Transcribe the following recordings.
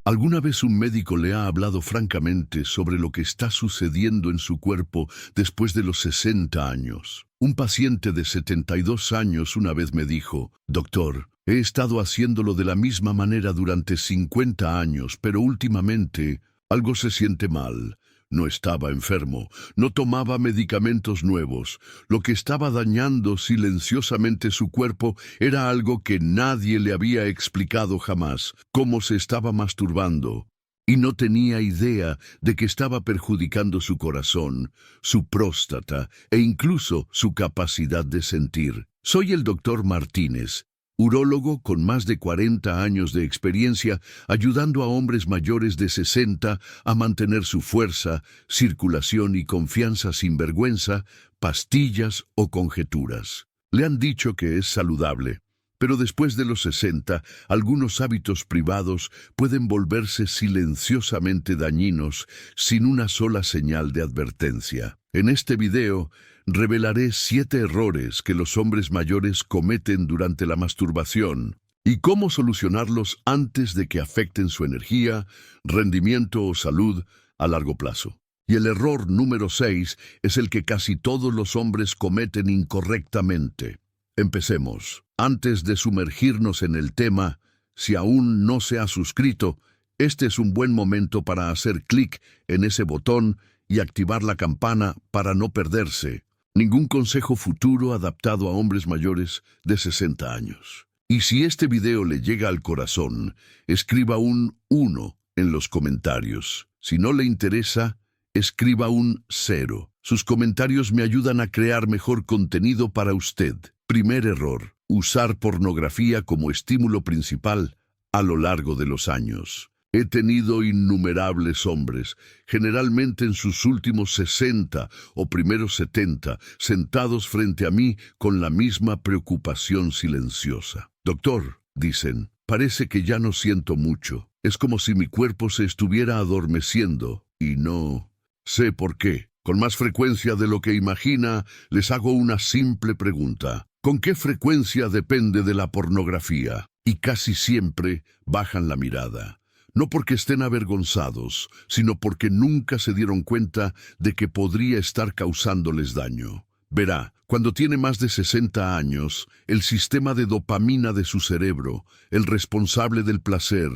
¿Alguna vez un médico le ha hablado francamente sobre lo que está sucediendo en su cuerpo después de los 60 años? Un paciente de 72 años una vez me dijo: «Doctor, he estado haciéndolo de la misma manera durante 50 años, pero últimamente algo se siente mal». No estaba enfermo, no tomaba medicamentos nuevos. Lo que estaba dañando silenciosamente su cuerpo era algo que nadie le había explicado jamás: cómo se estaba masturbando. Y no tenía idea de que estaba perjudicando su corazón, su próstata e incluso su capacidad de sentir. Soy el doctor Martínez, urólogo con más de 40 años de experiencia ayudando a hombres mayores de 60 a mantener su fuerza, circulación y confianza sin vergüenza, pastillas o conjeturas. Le han dicho que es saludable, pero después de los 60, algunos hábitos privados pueden volverse silenciosamente dañinos sin una sola señal de advertencia. En este video revelaré 7 errores que los hombres mayores cometen durante la masturbación y cómo solucionarlos antes de que afecten su energía, rendimiento o salud a largo plazo. Y el error número 6 es el que casi todos los hombres cometen incorrectamente. Empecemos. Antes de sumergirnos en el tema, si aún no se ha suscrito, este es un buen momento para hacer clic en ese botón y activar la campana para no perderse ningún consejo futuro adaptado a hombres mayores de 60 años. Y si este video le llega al corazón, escriba un 1 en los comentarios. Si no le interesa, escriba un 0. Sus comentarios me ayudan a crear mejor contenido para usted. Primer error: usar pornografía como estímulo principal a lo largo de los años. He tenido innumerables hombres, generalmente en sus últimos 60 o primeros 70, sentados frente a mí con la misma preocupación silenciosa. «Doctor», dicen, «parece que ya no siento mucho. Es como si mi cuerpo se estuviera adormeciendo y no sé por qué». Con más frecuencia de lo que imagina, les hago una simple pregunta: ¿con qué frecuencia depende de la pornografía? Y casi siempre bajan la mirada. No porque estén avergonzados, sino porque nunca se dieron cuenta de que podría estar causándoles daño. Verá, cuando tiene más de 60 años, el sistema de dopamina de su cerebro, el responsable del placer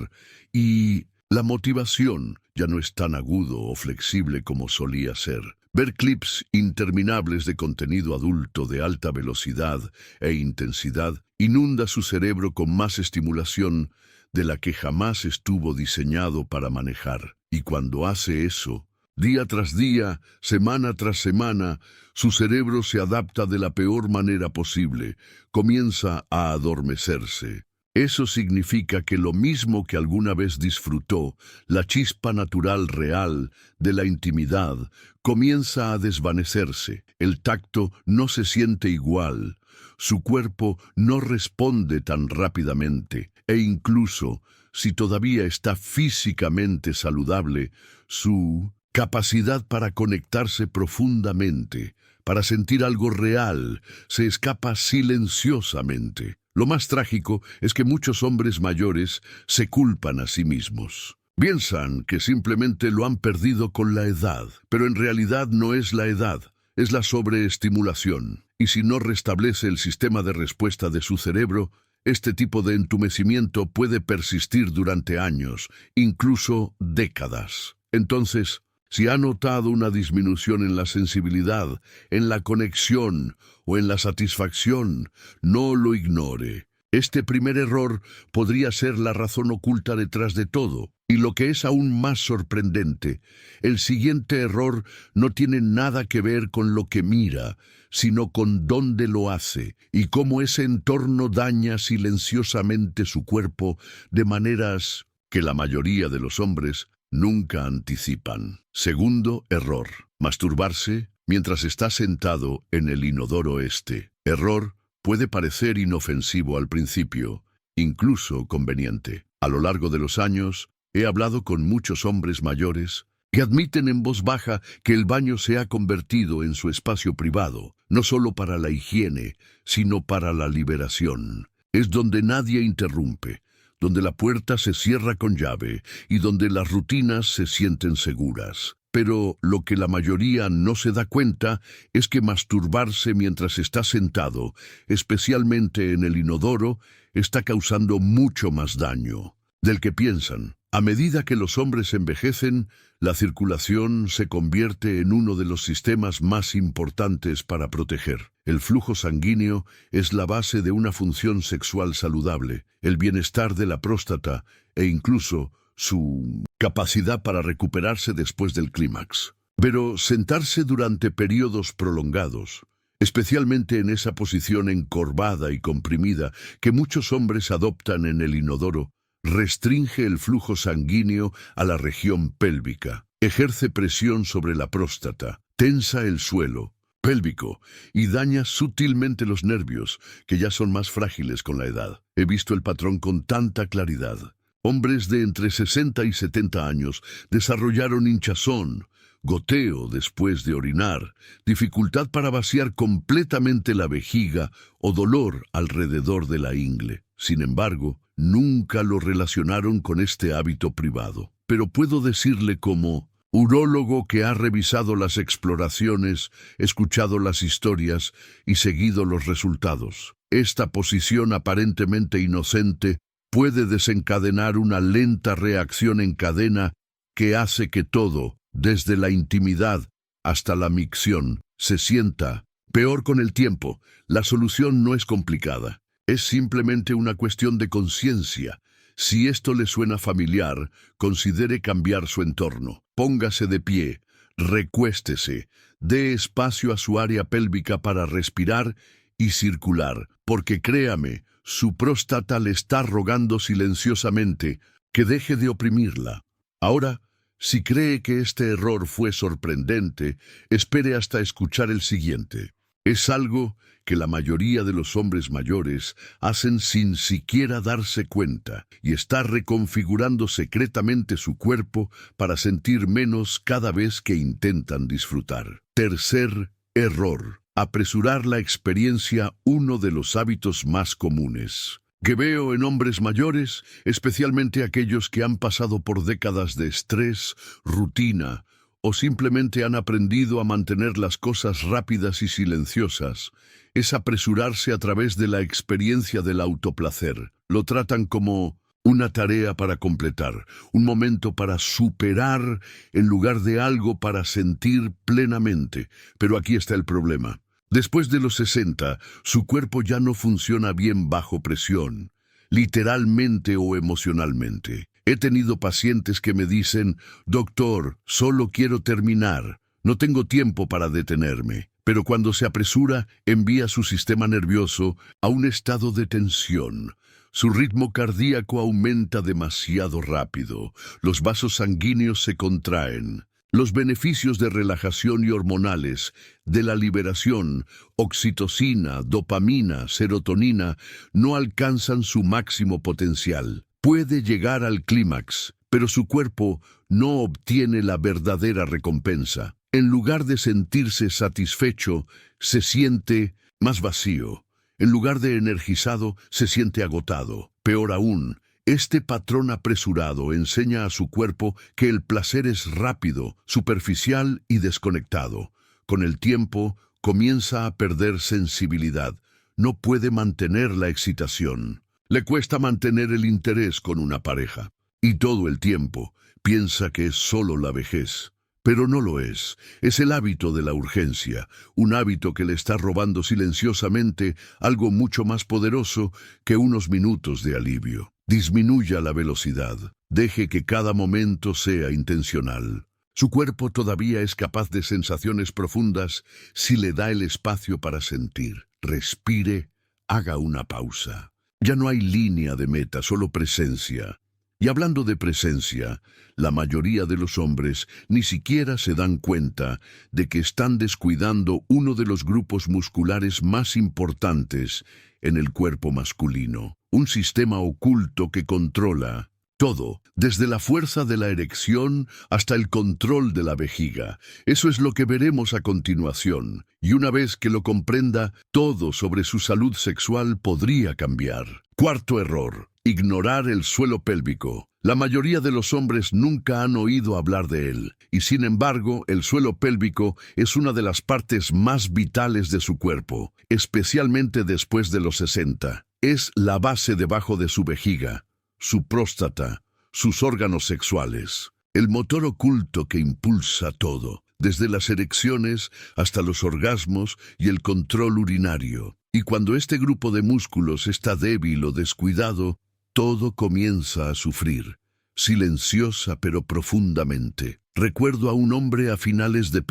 y la motivación, ya no es tan agudo o flexible como solía ser. Ver clips interminables de contenido adulto de alta velocidad e intensidad inunda su cerebro con más estimulación de la que jamás estuvo diseñado para manejar. Y cuando hace eso, día tras día, semana tras semana, su cerebro se adapta de la peor manera posible, comienza a adormecerse. Eso significa que lo mismo que alguna vez disfrutó, la chispa natural real de la intimidad, comienza a desvanecerse. El tacto no se siente igual, su cuerpo no responde tan rápidamente, e incluso, si todavía está físicamente saludable, su capacidad para conectarse profundamente, para sentir algo real, se escapa silenciosamente. Lo más trágico es que muchos hombres mayores se culpan a sí mismos. Piensan que simplemente lo han perdido con la edad, pero en realidad no es la edad, es la sobreestimulación. Y si no restablece el sistema de respuesta de su cerebro, este tipo de entumecimiento puede persistir durante años, incluso décadas. Entonces, si ha notado una disminución en la sensibilidad, en la conexión o en la satisfacción, no lo ignore. Este primer error podría ser la razón oculta detrás de todo. Y lo que es aún más sorprendente, el siguiente error no tiene nada que ver con lo que mira, sino con dónde lo hace y cómo ese entorno daña silenciosamente su cuerpo de maneras que la mayoría de los hombres nunca anticipan. Segundo error: masturbarse mientras está sentado en el inodoro. Este error puede parecer inofensivo al principio, incluso conveniente. A lo largo de los años, he hablado con muchos hombres mayores que admiten en voz baja que el baño se ha convertido en su espacio privado, no solo para la higiene, sino para la liberación. Es donde nadie interrumpe, donde la puerta se cierra con llave y donde las rutinas se sienten seguras. Pero lo que la mayoría no se da cuenta es que masturbarse mientras está sentado, especialmente en el inodoro, está causando mucho más daño del que piensan. A medida que los hombres envejecen, la circulación se convierte en uno de los sistemas más importantes para proteger. El flujo sanguíneo es la base de una función sexual saludable, el bienestar de la próstata e incluso su capacidad para recuperarse después del clímax. Pero sentarse durante periodos prolongados, especialmente en esa posición encorvada y comprimida que muchos hombres adoptan en el inodoro, restringe el flujo sanguíneo a la región pélvica, ejerce presión sobre la próstata, tensa el suelo pélvico y daña sutilmente los nervios, que ya son más frágiles con la edad. He visto el patrón con tanta claridad. Hombres de entre 60 y 70 años desarrollaron hinchazón, goteo después de orinar, dificultad para vaciar completamente la vejiga o dolor alrededor de la ingle. Sin embargo, nunca lo relacionaron con este hábito privado. Pero puedo decirle como urólogo que ha revisado las exploraciones, escuchado las historias y seguido los resultados. Esta posición aparentemente inocente puede desencadenar una lenta reacción en cadena que hace que todo, desde la intimidad hasta la micción, se sienta peor con el tiempo. La solución no es complicada. Es simplemente una cuestión de conciencia. Si esto le suena familiar, considere cambiar su entorno. Póngase de pie, recuéstese, dé espacio a su área pélvica para respirar y circular, porque créame, su próstata le está rogando silenciosamente que deje de oprimirla. Ahora, si cree que este error fue sorprendente, espere hasta escuchar el siguiente. Es algo que la mayoría de los hombres mayores hacen sin siquiera darse cuenta y está reconfigurando secretamente su cuerpo para sentir menos cada vez que intentan disfrutar. Tercer error: apresurar la experiencia, uno de los hábitos más comunes que veo en hombres mayores, especialmente aquellos que han pasado por décadas de estrés, rutina, o simplemente han aprendido a mantener las cosas rápidas y silenciosas, es apresurarse a través de la experiencia del autoplacer. Lo tratan como una tarea para completar, un momento para superar en lugar de algo para sentir plenamente. Pero aquí está el problema. Después de los 60, su cuerpo ya no funciona bien bajo presión, literalmente o emocionalmente. He tenido pacientes que me dicen: «Doctor, solo quiero terminar, no tengo tiempo para detenerme». Pero cuando se apresura, envía su sistema nervioso a un estado de tensión. Su ritmo cardíaco aumenta demasiado rápido, los vasos sanguíneos se contraen. Los beneficios de relajación y hormonales, de la liberación, oxitocina, dopamina, serotonina, no alcanzan su máximo potencial. Puede llegar al clímax, pero su cuerpo no obtiene la verdadera recompensa. En lugar de sentirse satisfecho, se siente más vacío. En lugar de energizado, se siente agotado. Peor aún, este patrón apresurado enseña a su cuerpo que el placer es rápido, superficial y desconectado. Con el tiempo, comienza a perder sensibilidad. No puede mantener la excitación. Le cuesta mantener el interés con una pareja. Y todo el tiempo piensa que es solo la vejez. Pero no lo es. Es el hábito de la urgencia, un hábito que le está robando silenciosamente algo mucho más poderoso que unos minutos de alivio. Disminuya la velocidad. Deje que cada momento sea intencional. Su cuerpo todavía es capaz de sensaciones profundas si le da el espacio para sentir. Respire, haga una pausa. Ya no hay línea de meta, solo presencia. Y hablando de presencia, la mayoría de los hombres ni siquiera se dan cuenta de que están descuidando uno de los grupos musculares más importantes en el cuerpo masculino. Un sistema oculto que controla todo, desde la fuerza de la erección hasta el control de la vejiga. Eso es lo que veremos a continuación. Y una vez que lo comprenda, todo sobre su salud sexual podría cambiar. Cuarto error: Ignorar el suelo pélvico. La mayoría de los hombres nunca han oído hablar de él, y sin embargo, el suelo pélvico es una de las partes más vitales de su cuerpo, especialmente después de los 60. Es la base debajo de su vejiga, su próstata, sus órganos sexuales, el motor oculto que impulsa todo, desde las erecciones hasta los orgasmos y el control urinario. Y cuando este grupo de músculos está débil o descuidado, todo comienza a sufrir, silenciosa pero profundamente. Recuerdo a un hombre a finales de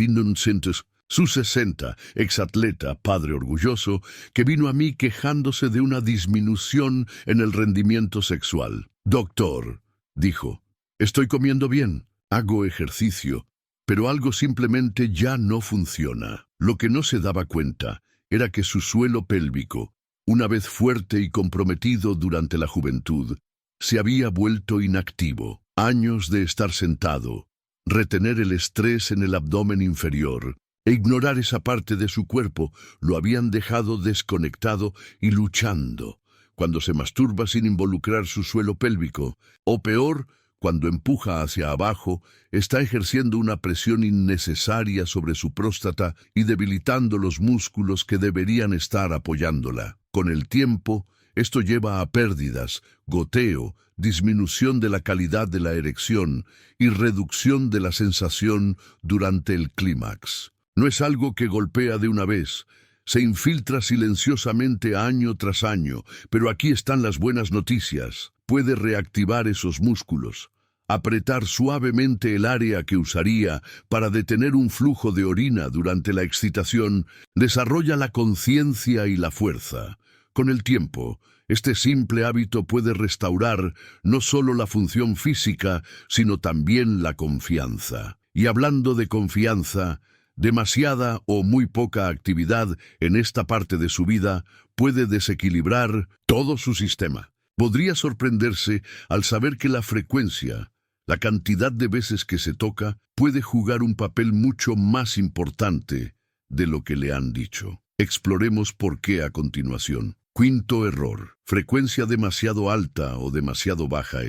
sus 60, exatleta, padre orgulloso, que vino a mí quejándose de una disminución en el rendimiento sexual. Doctor, dijo, estoy comiendo bien, hago ejercicio, pero algo simplemente ya no funciona. Lo que no se daba cuenta era que su suelo pélvico, una vez fuerte y comprometido durante la juventud, se había vuelto inactivo. Años de estar sentado, retener el estrés en el abdomen inferior e ignorar esa parte de su cuerpo lo habían dejado desconectado y luchando cuando se masturba sin involucrar su suelo pélvico, o peor, cuando empuja hacia abajo, está ejerciendo una presión innecesaria sobre su próstata y debilitando los músculos que deberían estar apoyándola. Con el tiempo, esto lleva a pérdidas, goteo, disminución de la calidad de la erección y reducción de la sensación durante el clímax. No es algo que golpea de una vez, se infiltra silenciosamente año tras año, pero aquí están las buenas noticias. Puede reactivar esos músculos, apretar suavemente el área que usaría para detener un flujo de orina durante la excitación, desarrolla la conciencia y la fuerza. Con el tiempo, este simple hábito puede restaurar no solo la función física, sino también la confianza. Y hablando de confianza, demasiada o muy poca actividad en esta parte de su vida puede desequilibrar todo su sistema. Podría sorprenderse al saber que la frecuencia, la cantidad de veces que se toca, puede jugar un papel mucho más importante de lo que le han dicho. Exploremos por qué a continuación. Quinto error: frecuencia demasiado alta o demasiado baja.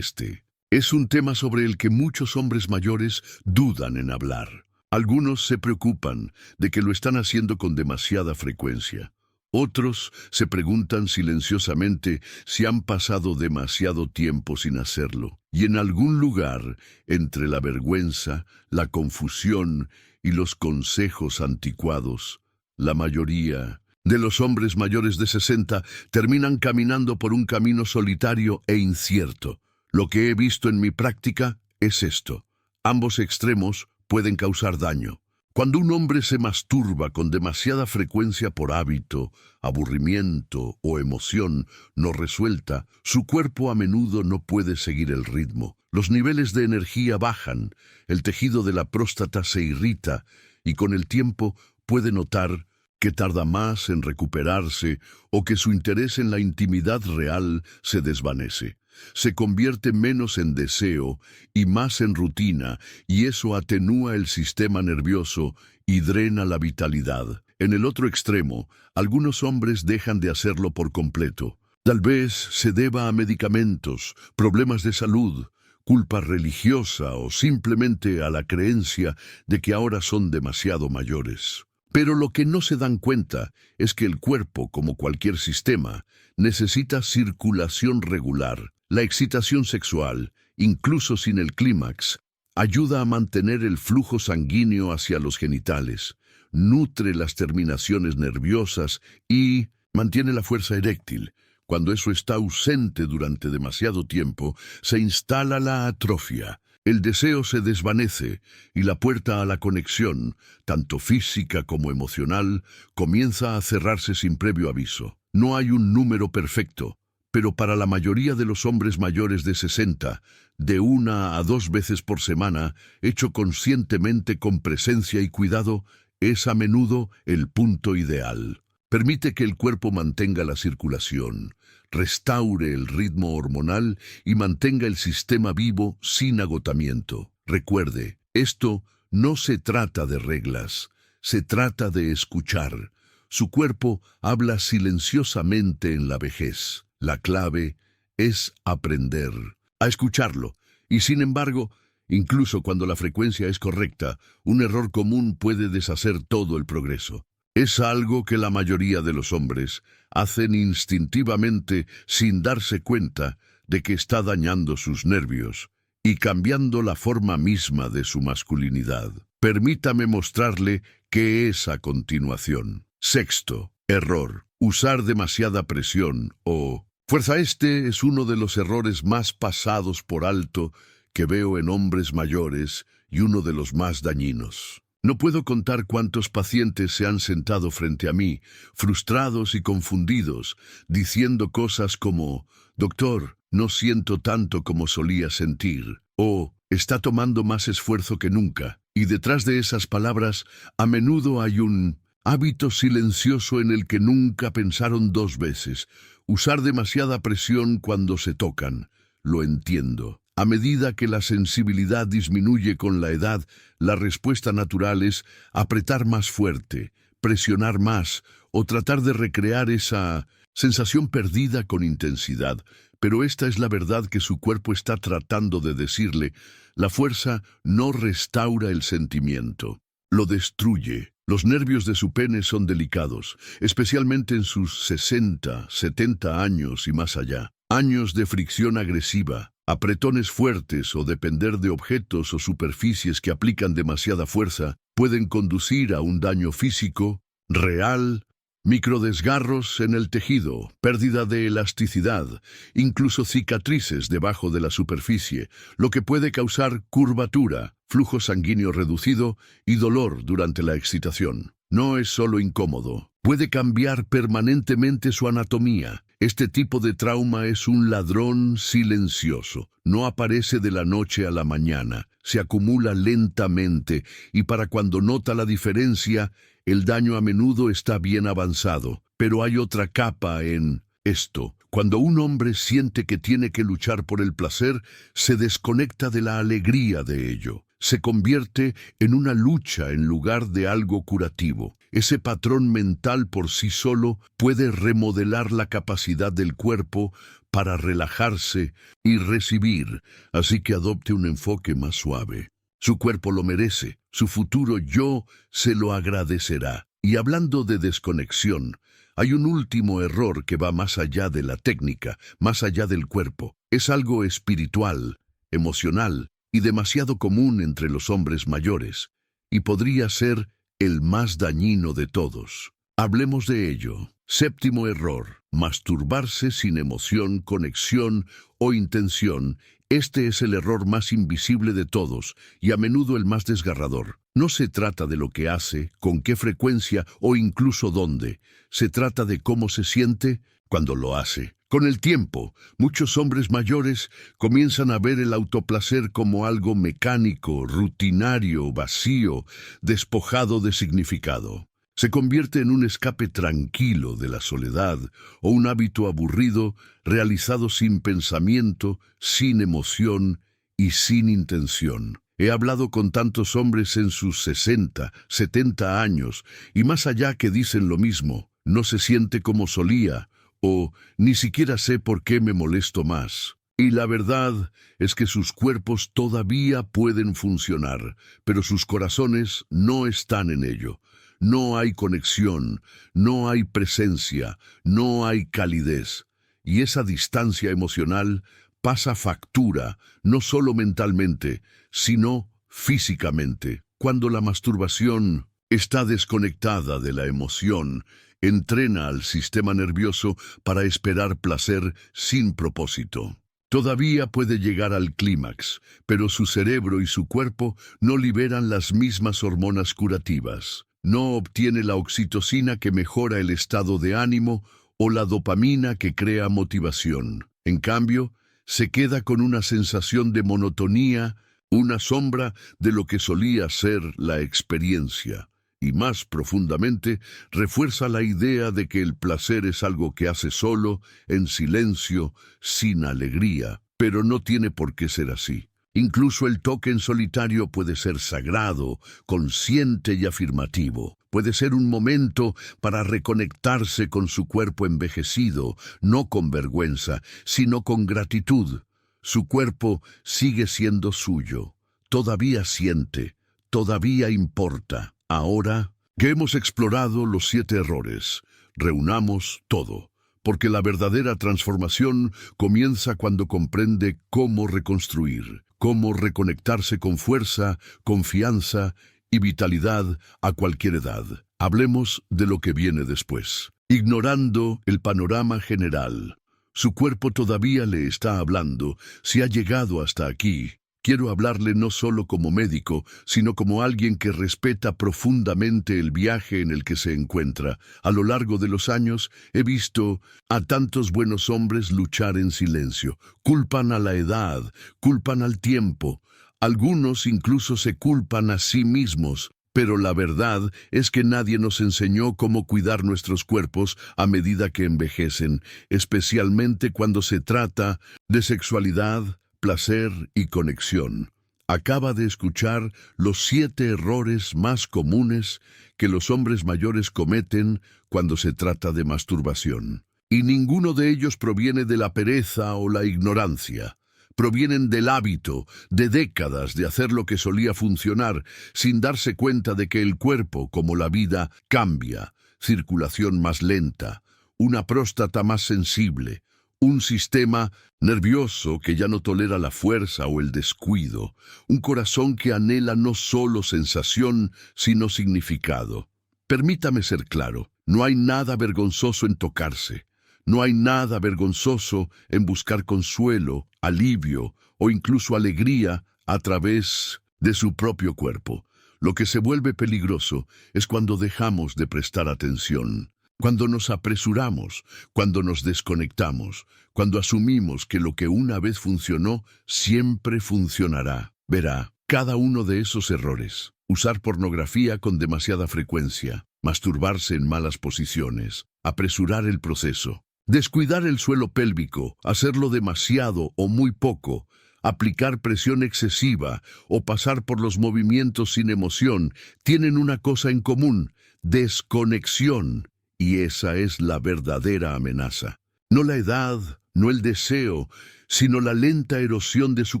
Es un tema sobre el que muchos hombres mayores dudan en hablar. Algunos se preocupan de que lo están haciendo con demasiada frecuencia. Otros se preguntan silenciosamente si han pasado demasiado tiempo sin hacerlo. Y en algún lugar, entre la vergüenza, la confusión y los consejos anticuados, la mayoría de los hombres mayores de 60 terminan caminando por un camino solitario e incierto. Lo que he visto en mi práctica es esto: ambos extremos pueden causar daño. Cuando un hombre se masturba con demasiada frecuencia por hábito, aburrimiento o emoción no resuelta, su cuerpo a menudo no puede seguir el ritmo. Los niveles de energía bajan, el tejido de la próstata se irrita y con el tiempo puede notar que tarda más en recuperarse o que su interés en la intimidad real se desvanece. Se convierte menos en deseo y más en rutina, y eso atenúa el sistema nervioso y drena la vitalidad. En el otro extremo, algunos hombres dejan de hacerlo por completo. Tal vez se deba a medicamentos, problemas de salud, culpa religiosa o simplemente a la creencia de que ahora son demasiado mayores. Pero lo que no se dan cuenta es que el cuerpo, como cualquier sistema, necesita circulación regular. La excitación sexual, incluso sin el clímax, ayuda a mantener el flujo sanguíneo hacia los genitales, nutre las terminaciones nerviosas y mantiene la fuerza eréctil. Cuando eso está ausente durante demasiado tiempo, se instala la atrofia. El deseo se desvanece y la puerta a la conexión, tanto física como emocional, comienza a cerrarse sin previo aviso. No hay un número perfecto, pero para la mayoría de los hombres mayores de 60, de 1 a 2 veces por semana, hecho conscientemente con presencia y cuidado, es a menudo el punto ideal. Permite que el cuerpo mantenga la circulación, restaure el ritmo hormonal y mantenga el sistema vivo sin agotamiento. Recuerde, esto no se trata de reglas, se trata de escuchar. Su cuerpo habla silenciosamente en la vejez. La clave es aprender a escucharlo. Y sin embargo, incluso cuando la frecuencia es correcta, un error común puede deshacer todo el progreso. Es algo que la mayoría de los hombres hacen instintivamente sin darse cuenta de que está dañando sus nervios y cambiando la forma misma de su masculinidad. Permítame mostrarle qué es a continuación. Sexto, error: usar demasiada presión o fuerza. Este es uno de los errores más pasados por alto que veo en hombres mayores y uno de los más dañinos. No puedo contar cuántos pacientes se han sentado frente a mí, frustrados y confundidos, diciendo cosas como: «Doctor, no siento tanto como solía sentir», o «está tomando más esfuerzo que nunca». Y detrás de esas palabras, a menudo hay un hábito silencioso en el que nunca pensaron dos veces: usar demasiada presión cuando se tocan. Lo entiendo. A medida que la sensibilidad disminuye con la edad, la respuesta natural es apretar más fuerte, presionar más o tratar de recrear esa sensación perdida con intensidad. Pero esta es la verdad que su cuerpo está tratando de decirle. La fuerza no restaura el sentimiento, lo destruye. Los nervios de su pene son delicados, especialmente en sus 60, 70 años y más allá. Años de fricción agresiva, apretones fuertes o depender de objetos o superficies que aplican demasiada fuerza pueden conducir a un daño físico real, microdesgarros en el tejido, pérdida de elasticidad, incluso cicatrices debajo de la superficie, lo que puede causar curvatura, flujo sanguíneo reducido y dolor durante la excitación. No es solo incómodo, puede cambiar permanentemente su anatomía. Este tipo de trauma es un ladrón silencioso. No aparece de la noche a la mañana, se acumula lentamente y para cuando nota la diferencia, el daño a menudo está bien avanzado. Pero hay otra capa en esto. Cuando un hombre siente que tiene que luchar por el placer, se desconecta de la alegría de ello. Se convierte en una lucha en lugar de algo curativo. Ese patrón mental por sí solo puede remodelar la capacidad del cuerpo para relajarse y recibir, así que adopte un enfoque más suave. Su cuerpo lo merece, su futuro yo se lo agradecerá. Y hablando de desconexión, hay un último error que va más allá de la técnica, más allá del cuerpo. Es algo espiritual, emocional y demasiado común entre los hombres mayores, y podría ser el más dañino de todos. Hablemos de ello. Séptimo error: masturbarse sin emoción, conexión o intención. Este es el error más invisible de todos y a menudo el más desgarrador. No se trata de lo que hace, con qué frecuencia o incluso dónde. Se trata de cómo se siente cuando lo hace. Con el tiempo, muchos hombres mayores comienzan a ver el autoplacer como algo mecánico, rutinario, vacío, despojado de significado. Se convierte en un escape tranquilo de la soledad o un hábito aburrido realizado sin pensamiento, sin emoción y sin intención. He hablado con tantos hombres en sus 60, 70 años y más allá que dicen lo mismo: no se siente como solía, o ni siquiera sé por qué me molesto más. Y la verdad es que sus cuerpos todavía pueden funcionar, pero sus corazones no están en ello. No hay conexión, no hay presencia, no hay calidez. Y esa distancia emocional pasa factura, no solo mentalmente, sino físicamente. Cuando la masturbación está desconectada de la emoción, entrena al sistema nervioso para esperar placer sin propósito. Todavía puede llegar al clímax, pero su cerebro y su cuerpo no liberan las mismas hormonas curativas. No obtiene la oxitocina que mejora el estado de ánimo o la dopamina que crea motivación. En cambio, se queda con una sensación de monotonía, una sombra de lo que solía ser la experiencia. Y más profundamente, refuerza la idea de que el placer es algo que hace solo, en silencio, sin alegría. Pero no tiene por qué ser así. Incluso el toque en solitario puede ser sagrado, consciente y afirmativo. Puede ser un momento para reconectarse con su cuerpo envejecido, no con vergüenza, sino con gratitud. Su cuerpo sigue siendo suyo. Todavía siente, todavía importa. Ahora que hemos explorado los 7 errores, reunamos todo, porque la verdadera transformación comienza cuando comprende cómo reconstruir, cómo reconectarse con fuerza, confianza y vitalidad a cualquier edad. Hablemos de lo que viene después. Ignorando el panorama general, su cuerpo todavía le está hablando. Si ha llegado hasta aquí, quiero hablarle no solo como médico, sino como alguien que respeta profundamente el viaje en el que se encuentra. A lo largo de los años he visto a tantos buenos hombres luchar en silencio. Culpan a la edad, culpan al tiempo. Algunos incluso se culpan a sí mismos. Pero la verdad es que nadie nos enseñó cómo cuidar nuestros cuerpos a medida que envejecen, especialmente cuando se trata de sexualidad, placer y conexión. Acaba de escuchar los 7 errores más comunes que los hombres mayores cometen cuando se trata de masturbación. Y ninguno de ellos proviene de la pereza o la ignorancia. Provienen del hábito, de décadas de hacer lo que solía funcionar, sin darse cuenta de que el cuerpo, como la vida, cambia. Circulación más lenta, una próstata más sensible, un sistema nervioso que ya no tolera la fuerza o el descuido, un corazón que anhela no solo sensación, sino significado. Permítame ser claro, no hay nada vergonzoso en tocarse. No hay nada vergonzoso en buscar consuelo, alivio o incluso alegría a través de su propio cuerpo. Lo que se vuelve peligroso es cuando dejamos de prestar atención, cuando nos apresuramos, cuando nos desconectamos, cuando asumimos que lo que una vez funcionó siempre funcionará. Verá, cada uno de esos errores, usar pornografía con demasiada frecuencia, masturbarse en malas posiciones, apresurar el proceso, descuidar el suelo pélvico, hacerlo demasiado o muy poco, aplicar presión excesiva o pasar por los movimientos sin emoción, tienen una cosa en común: desconexión. Y esa es la verdadera amenaza. No la edad, no el deseo, sino la lenta erosión de su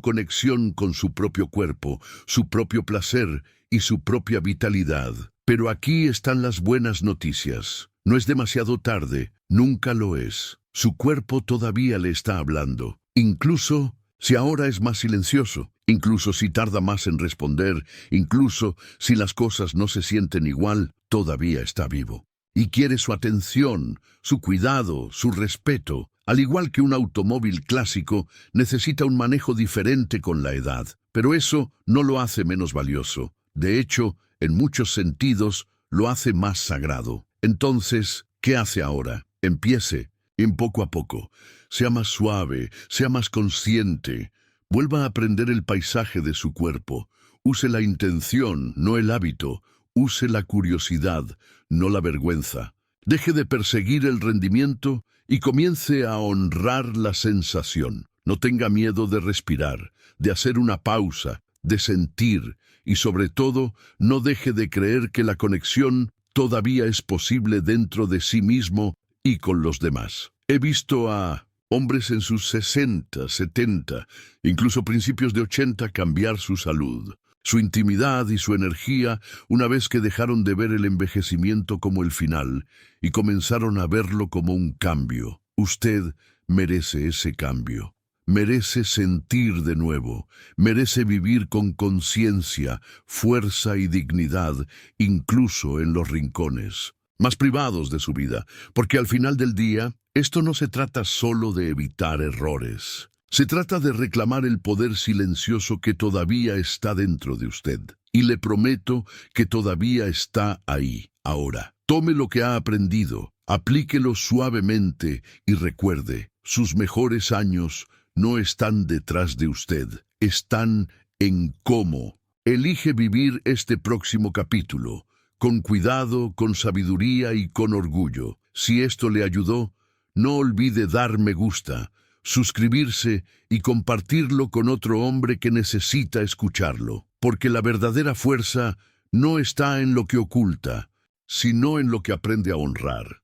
conexión con su propio cuerpo, su propio placer y su propia vitalidad. Pero aquí están las buenas noticias. No es demasiado tarde, nunca lo es. Su cuerpo todavía le está hablando, incluso si ahora es más silencioso, incluso si tarda más en responder, incluso si las cosas no se sienten igual, todavía está vivo. Y quiere su atención, su cuidado, su respeto. Al igual que un automóvil clásico, necesita un manejo diferente con la edad. Pero eso no lo hace menos valioso. De hecho, en muchos sentidos, lo hace más sagrado. Entonces, ¿qué hace ahora? Empiece, en poco a poco. Sea más suave, sea más consciente. Vuelva a aprender el paisaje de su cuerpo. Use la intención, no el hábito. Use la curiosidad, no la vergüenza. Deje de perseguir el rendimiento y comience a honrar la sensación. No tenga miedo de respirar, de hacer una pausa, de sentir y sobre todo, no deje de creer que la conexión todavía es posible dentro de sí mismo y con los demás. He visto a hombres en sus 60, 70, incluso principios de 80 cambiar su salud, su intimidad y su energía una vez que dejaron de ver el envejecimiento como el final y comenzaron a verlo como un cambio. Usted merece ese cambio. Merece sentir de nuevo, merece vivir con conciencia, fuerza y dignidad, incluso en los rincones más privados de su vida, porque al final del día, esto no se trata solo de evitar errores. Se trata de reclamar el poder silencioso que todavía está dentro de usted. Y le prometo que todavía está ahí, ahora. Tome lo que ha aprendido, aplíquelo suavemente y recuerde, sus mejores años no están detrás de usted, están en cómo. Elige vivir este próximo capítulo, con cuidado, con sabiduría y con orgullo. Si esto le ayudó, no olvide dar me gusta, suscribirse y compartirlo con otro hombre que necesita escucharlo, porque la verdadera fuerza no está en lo que oculta, sino en lo que aprende a honrar.